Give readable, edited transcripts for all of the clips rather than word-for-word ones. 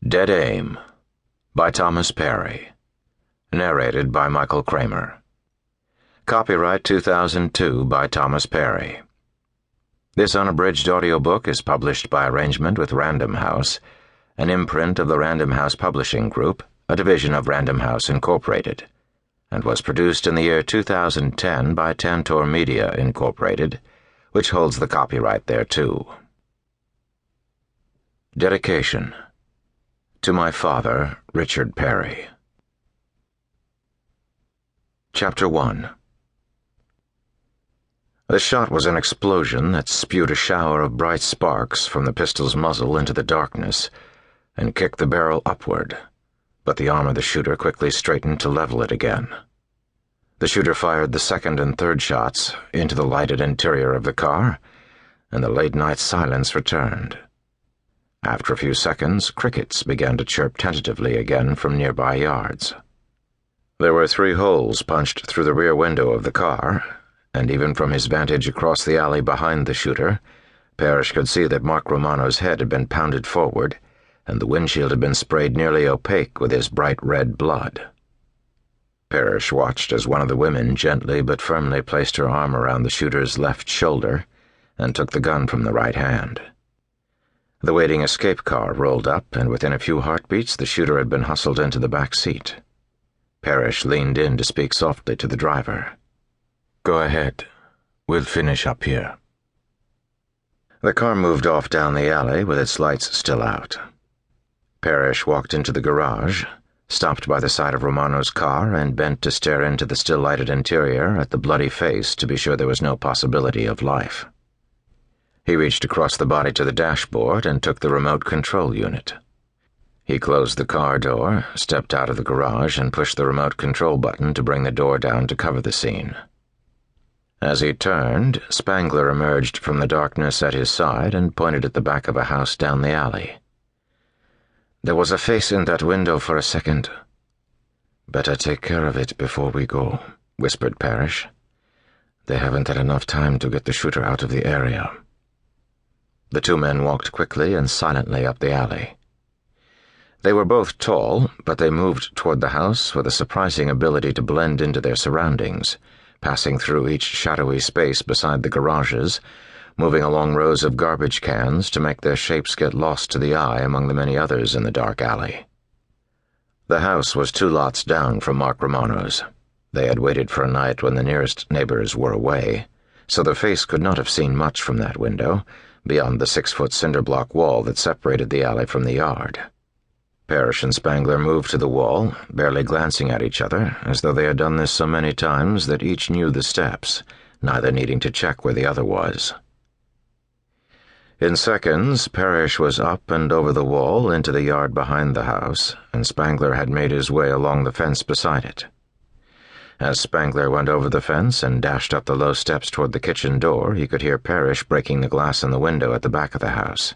Dead Aim by Thomas Perry. Narrated by Michael Kramer. Copyright 2002 by Thomas Perry. This unabridged audiobook is published by arrangement with Random House, an imprint of the Random House Publishing Group, a division of Random House Incorporated, and was produced in the year 2010 by Tantor Media Incorporated, which holds the copyright thereto. Dedication. To my father, Richard Perry. Chapter 1. The shot was an explosion that spewed a shower of bright sparks from the pistol's muzzle into the darkness and kicked the barrel upward, but the arm of the shooter quickly straightened to level it again. The shooter fired the second and third shots into the lighted interior of the car, and the late-night silence returned. After a few seconds, crickets began to chirp tentatively again from nearby yards. There were 3 holes punched through the rear window of the car, and even from his vantage across the alley behind the shooter, Parish could see that Mark Romano's head had been pounded forward, and the windshield had been sprayed nearly opaque with his bright red blood. Parish watched as one of the women gently but firmly placed her arm around the shooter's left shoulder and took the gun from the right hand. The waiting escape car rolled up, and within a few heartbeats the shooter had been hustled into the back seat. Parish leaned in to speak softly to the driver. "Go ahead. We'll finish up here." The car moved off down the alley with its lights still out. Parish walked into the garage, stopped by the side of Romano's car, and bent to stare into the still-lighted interior at the bloody face to be sure there was no possibility of life. He reached across the body to the dashboard and took the remote control unit. He closed the car door, stepped out of the garage, and pushed the remote control button to bring the door down to cover the scene. As he turned, Spangler emerged from the darkness at his side and pointed at the back of a house down the alley. "There was a face in that window for a second." "Better take care of it before we go," whispered Parish. "They haven't had enough time to get the shooter out of the area." The 2 men walked quickly and silently up the alley. They were both tall, but they moved toward the house with a surprising ability to blend into their surroundings, passing through each shadowy space beside the garages, moving along rows of garbage cans to make their shapes get lost to the eye among the many others in the dark alley. The house was 2 lots down from Mark Romano's. They had waited for a night when the nearest neighbors were away, so their face could not have seen much from that window, beyond the 6-foot cinder-block wall that separated the alley from the yard. Parish and Spangler moved to the wall, barely glancing at each other, as though they had done this so many times that each knew the steps, neither needing to check where the other was. In seconds, Parish was up and over the wall into the yard behind the house, and Spangler had made his way along the fence beside it. As Spangler went over the fence and dashed up the low steps toward the kitchen door, he could hear Parish breaking the glass in the window at the back of the house,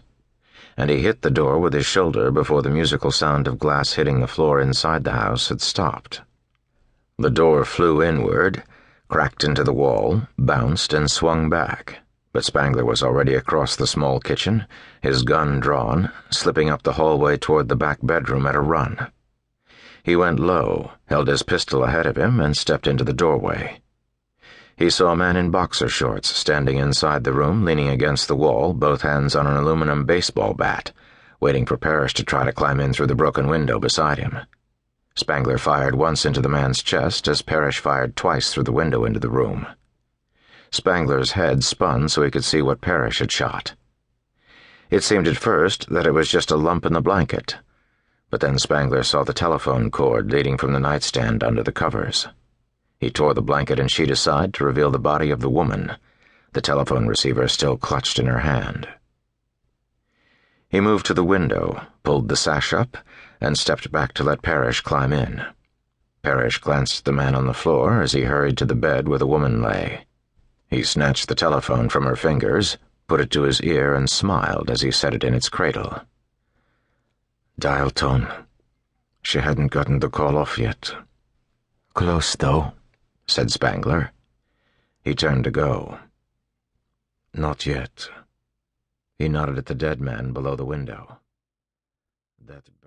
and he hit the door with his shoulder before the musical sound of glass hitting the floor inside the house had stopped. The door flew inward, cracked into the wall, bounced, and swung back, but Spangler was already across the small kitchen, his gun drawn, slipping up the hallway toward the back bedroom at a run. He went low, held his pistol ahead of him, and stepped into the doorway. He saw a man in boxer shorts standing inside the room, leaning against the wall, both hands on an aluminum baseball bat, waiting for Parish to try to climb in through the broken window beside him. Spangler fired once into the man's chest as Parish fired twice through the window into the room. Spangler's head spun so he could see what Parish had shot. It seemed at first that it was just a lump in the blanket, but then Spangler saw the telephone cord leading from the nightstand under the covers. He tore the blanket and sheet aside to reveal the body of the woman, the telephone receiver still clutched in her hand. He moved to the window, pulled the sash up, and stepped back to let Parish climb in. Parish glanced at the man on the floor as he hurried to the bed where the woman lay. He snatched the telephone from her fingers, put it to his ear, and smiled as he set it in its cradle. Dial tone. She hadn't gotten the call off yet. "Close, though," said Spangler. He turned to go. "Not yet." He nodded at the dead man below the window. "That